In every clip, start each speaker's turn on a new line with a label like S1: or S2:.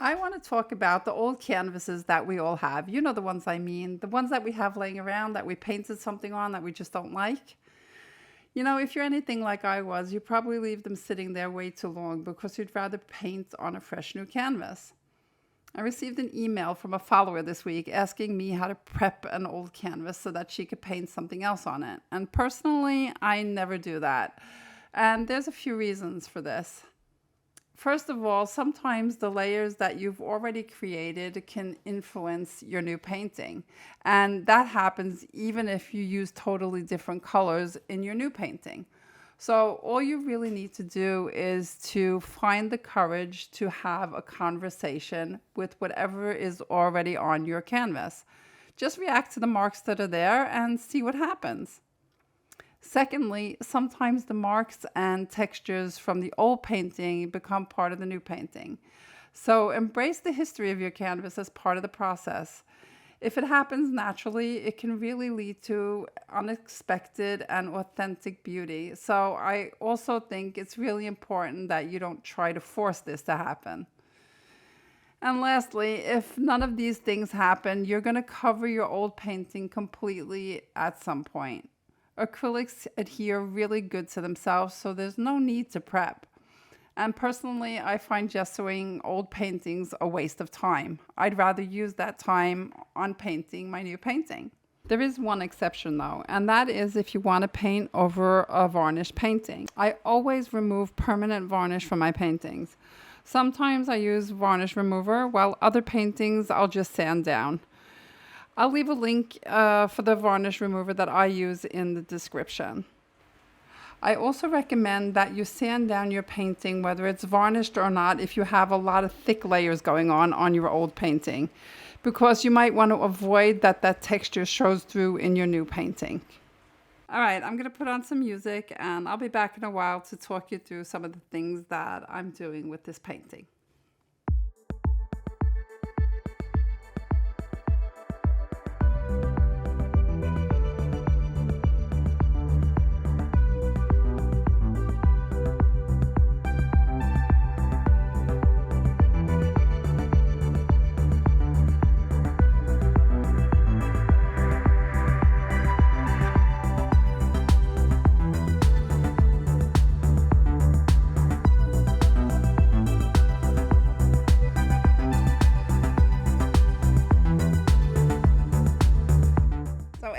S1: I want to talk about the old canvases that we all have. You know the ones I mean, the ones that we have laying around that we painted something on that we just don't like. If you're anything like I was, you probably leave them sitting there way too long because you'd rather paint on a fresh new canvas. I received an email from a follower this week asking me how to prep an old canvas so that she could paint something else on it. And personally, I never do that. And there's a few reasons for this. First of all, sometimes the layers that you've already created can influence your new painting. And that happens even if you use totally different colors in your new painting. So all you really need to do is to find the courage to have a conversation with whatever is already on your canvas. Just react to the marks that are there and see what happens. Secondly, sometimes the marks and textures from the old painting become part of the new painting. So embrace the history of your canvas as part of the process. If it happens naturally, it can really lead to unexpected and authentic beauty. So I also think it's really important that you don't try to force this to happen. And lastly, if none of these things happen, you're going to cover your old painting completely at some point. Acrylics adhere really good to themselves, so there's no need to prep. And personally, I find gessoing old paintings a waste of time. I'd rather use that time on painting my new painting. There is one exception though, and that is if you want to paint over a varnish painting. I always remove permanent varnish from my paintings. Sometimes I use varnish remover, while other paintings I'll just sand down. I'll leave a link for the varnish remover that I use in the description. I also recommend that you sand down your painting, whether it's varnished or not, if you have a lot of thick layers going on your old painting, because you might want to avoid that texture shows through in your new painting. All right, I'm going to put on some music and I'll be back in a while to talk you through some of the things that I'm doing with this painting.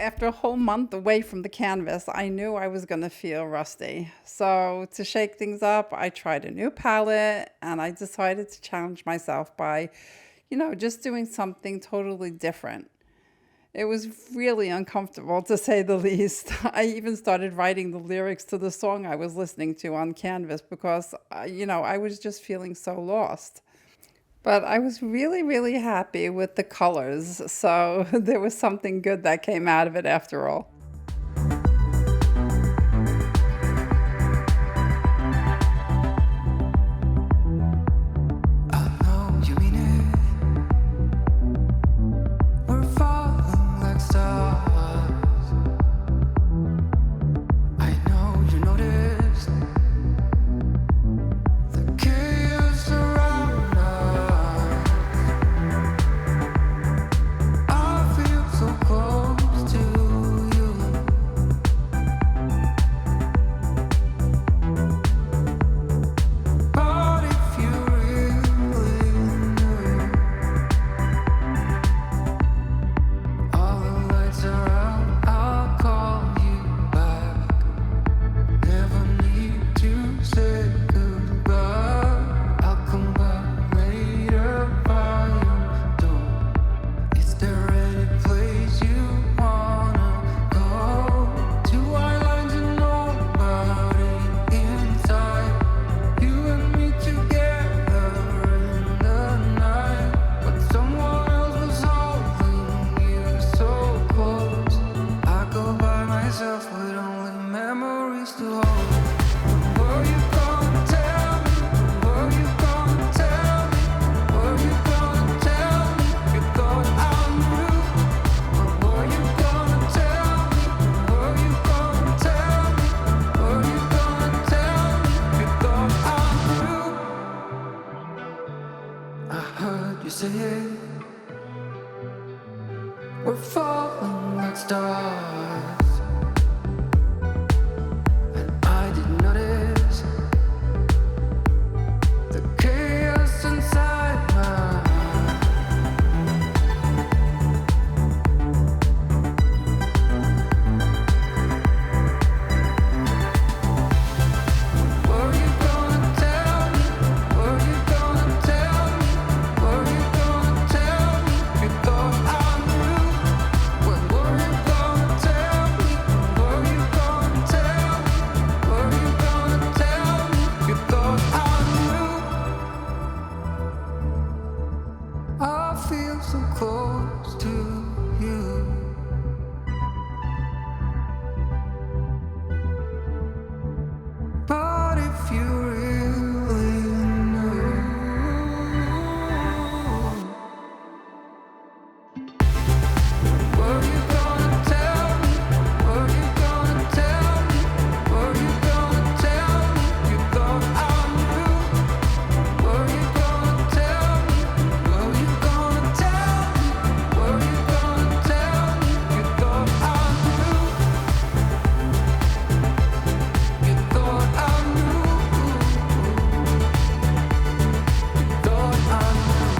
S1: After a whole month away from the canvas, I knew I was going to feel rusty. So to shake things up, I tried a new palette and I decided to challenge myself by, just doing something totally different. It was really uncomfortable, to say the least. I even started writing the lyrics to the song I was listening to on canvas because, I was just feeling so lost. But I was really, really happy with the colors, so there was something good that came out of it after all.
S2: I heard you say it. We're falling like stars, and I didn't notice the chaos inside my heart. Were you gonna tell me? Were you gonna tell me? Were you gonna tell me? You thought I knew. When were you gonna tell me? Were you gonna tell me? Were you gonna tell me? You thought I knew. I feel so close to you. But if you really knew, were you gonna tell me? Were you gonna tell me? Were you gonna tell me? You thought I knew. Were you gonna tell me? Were you gonna tell me? Were you gonna tell me? You thought I knew. You thought I knew. You thought I knew.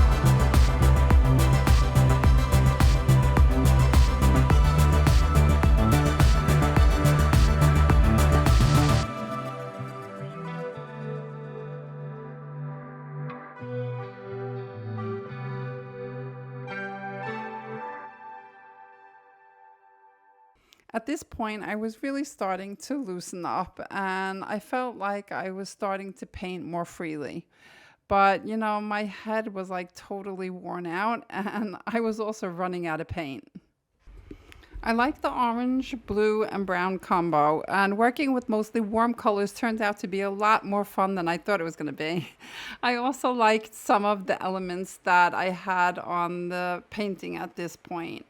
S1: At this point, I was really starting to loosen up and I felt like I was starting to paint more freely. But, you know, my head was like totally worn out and I was also running out of paint. I like the orange, blue, and brown combo, and working with mostly warm colors turns out to be a lot more fun than I thought it was going to be. I also liked some of the elements that I had on the painting at this point.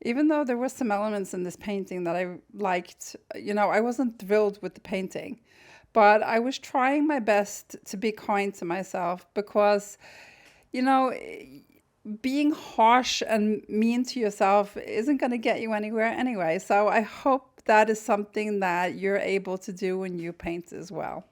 S1: Even though there were some elements in this painting that I liked, you know, I wasn't thrilled with the painting. But I was trying my best to be kind to myself because, you know, being harsh and mean to yourself isn't going to get you anywhere anyway. So I hope that is something that you're able to do when you paint as well.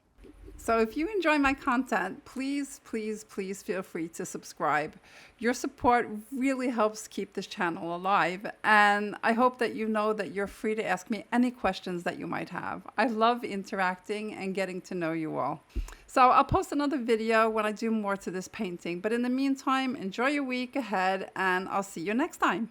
S1: So if you enjoy my content, please, please, please feel free to subscribe. Your support really helps keep this channel alive. And I hope that you know that you're free to ask me any questions that you might have. I love interacting and getting to know you all. So I'll post another video when I do more to this painting. But in the meantime, enjoy your week ahead and I'll see you next time.